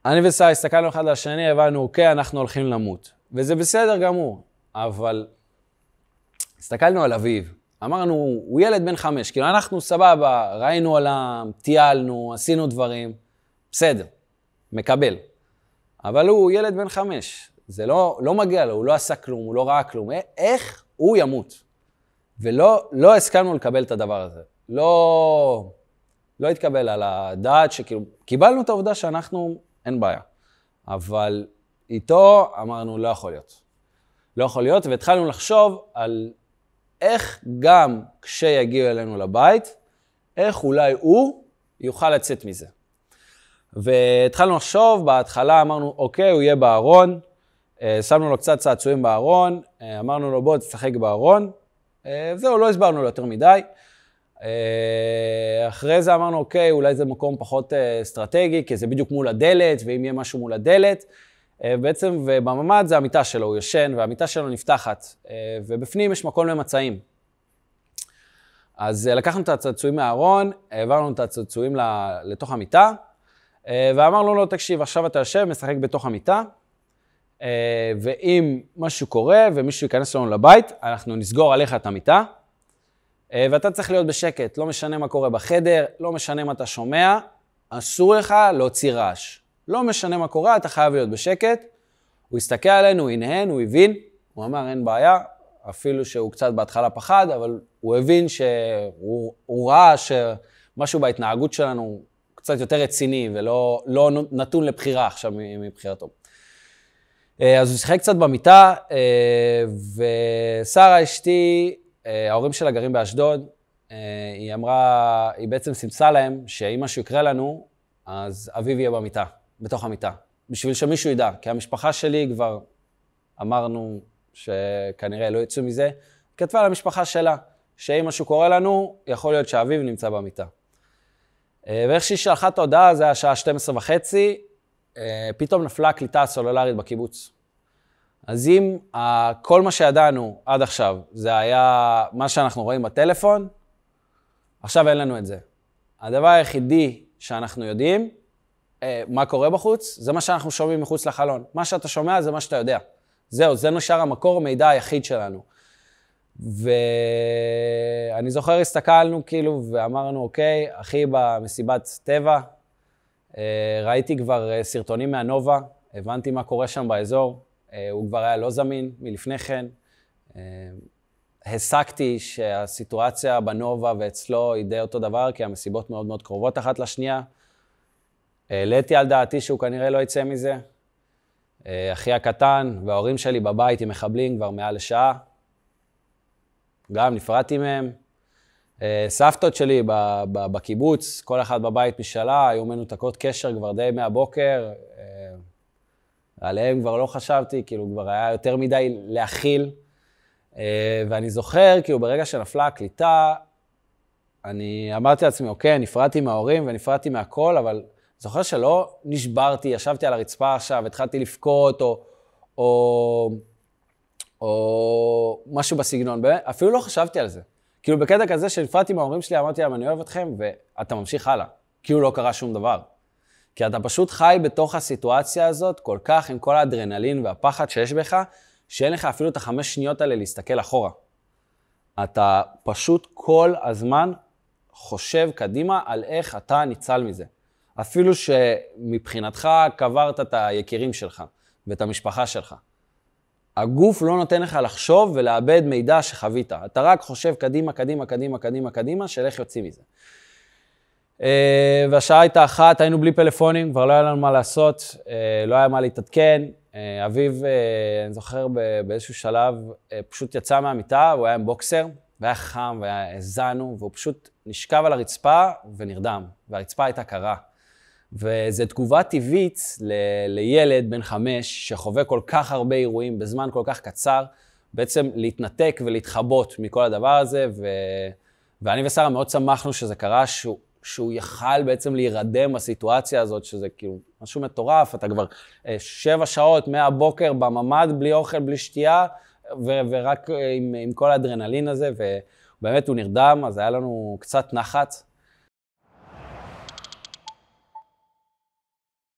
אני ושרה הסתכלנו אחד על השני, הבנו, אוקיי, אנחנו הולכים למות. וזה בסדר גמור, אבל הסתכלנו על אביו. אמרנו, הוא ילד בן 5, כאילו אנחנו סבבה, ראינו עולם, טיילנו, עשינו דברים, בסדר, מקבל. אבל הוא ילד בן 5, זה לא מגיע לו, הוא לא עשה כלום, הוא לא ראה כלום. איך הוא ימות? ולא הסכמנו לקבל את הדבר הזה. לא התקבל על הדעת שכאילו, קיבלנו את העובדה שאנחנו, אין בעיה. אבל איתו אמרנו, לא יכול להיות. לא יכול להיות, והתחלנו לחשוב על איך גם כשיגיעו אלינו לבית, איך אולי הוא יוכל לצאת מזה. והתחלנו לחשוב, בהתחלה אמרנו, אוקיי, הוא יהיה בארון, שמנו לו קצת צעצועים בארון, אמרנו לו, בוא תשחק בארון, זהו, לא הסברנו לו יותר מדי. אחרי זה אמרנו, אוקיי, אולי זה מקום פחות אסטרטגי, כי זה בדיוק מול הדלת, ואם יהיה משהו מול הדלת, בעצם, ובממד זה המיטה שלו, הוא יושן, והמיטה שלו נפתחת, ובפנים יש מקום למצעים. אז לקחנו את הצעצועים מהארון, העברנו את הצעצועים לתוך המיטה, ואמרנו לו, תקשיב, עכשיו אתה יושב, משחק בתוך המיטה, ואם משהו קורה ומישהו ייכנס לנו לבית, אנחנו נסגור עליך את המיטה, ואתה צריך להיות בשקט, לא משנה מה קורה בחדר, לא משנה מה אתה שומע, אסור לך להוציא רעש. לא משנה מה קורה, אתה חייב להיות בשקט. הוא הסתכל עלינו, הוא הנהן, הוא הבין, הוא אמר אין בעיה, אפילו שהוא קצת בהתחלה פחד, אבל הוא הבין שהוא ראה שמשהו בהתנהגות שלנו קצת יותר רציני, ולא נתון לבחירה עכשיו מבחירתו. אז הוא שיחק קצת במיטה, ושרה אשתי, ההורים שלה גרים באשדוד, היא אמרה, היא בעצם סימסה להם שאם משהו יקרה לנו, אז אביב יהיה במיטה, בתוך המיטה, בשביל שמישהו ידע, כי המשפחה שלי כבר אמרנו שכנראה לא יצאו מזה, כתבה למשפחה שלה, שאם משהו קורה לנו, יכול להיות שאביב נמצא במיטה. ואיך שהיא שלחה את ההודעה, זה היה השעה 12:30, פתאום נפלה הקליטה הסלולרית בקיבוץ. אז אם כל מה שידענו עד עכשיו, זה היה מה שאנחנו רואים בטלפון, עכשיו אין לנו את זה. הדבר היחידי שאנחנו יודעים, מה קורה בחוץ, זה מה שאנחנו שומעים מחוץ לחלון. מה שאתה שומע זה מה שאתה יודע. זהו, זה נשאר המקור המידע היחיד שלנו. ואני זוכר, הסתכלנו כאילו ואמרנו, אוקיי, אחי במסיבת טבע, ראיתי כבר סרטונים מהנובה, הבנתי מה קורה שם באזור, הוא כבר היה לא זמין מלפני כן. הסקתי שהסיטואציה בנובה ואצלו היא די אותו דבר, כי המסיבות מאוד מאוד קרובות אחת לשנייה. העליתי על דעתי שהוא כנראה לא יצא מזה. אחי הקטן וההורים שלי בבית עם מחבלים כבר מעל לשעה. גם נפרדתי מהם. סבתות שלי בקיבוץ, כל אחד בבית משלה, היו מנותקות קשר כבר די מהבוקר. עליהם כבר לא חשבתי, כאילו כבר היה יותר מדי להכיל. ואני זוכר, כאילו ברגע שנפלה הקליטה, אני אמרתי לעצמי, אוקיי, נפרדתי מההורים ונפרדתי מהכל, אבל זוכר שלא נשברתי, ישבתי על הרצפה עכשיו, התחלתי לבכות, או משהו בסגנון, אפילו לא חשבתי על זה. כאילו בקטע כזה שנפרדתי מההורים שלי, אמרתי להם, אני אוהב אתכם, ואתה ממשיך הלאה. כאילו לא קרה שום דבר. כי אתה פשוט חי בתוך הסיטואציה הזאת, כל כך עם כל האדרנלין והפחד שיש בך, שאין לך אפילו את 5 שניות האלה להסתכל אחורה. אתה פשוט כל הזמן חושב קדימה על איך אתה ניצל מזה. אפילו שמבחינתך קברת את היקירים שלך ואת המשפחה שלך. הגוף לא נותן לך לחשוב ולאבד מידע שחווית. אתה רק חושב קדימה, קדימה, קדימה, קדימה, קדימה, של איך יוצאים מזה. והשעה הייתה 1, היינו בלי פלאפונים, כבר לא היה לנו מה לעשות, לא היה מה להתעדכן. אביב, אני זוכר באיזשהו שלב, פשוט יצא מהמיטה, הוא היה עם בוקסר, והיה חם, והזענו, והוא פשוט נשכב על הרצפה ונרדם, והרצפה הייתה קרה. וזו תגובה טבעית לילד בן 5, שחווה כל כך הרבה אירועים בזמן כל כך קצר, בעצם להתנתק ולהתחבות מכל הדבר הזה, ואני ושרה מאוד שמחנו שזה קרה, שהוא יכל בעצם להירדם בסיטואציה הזאת, שזה כאילו משהו מטורף, אתה כבר 7 שעות מהבוקר בממד, בלי אוכל, בלי שתייה, ורק עם כל האדרנלין הזה, ובאמת הוא נרדם, אז היה לנו קצת נחת,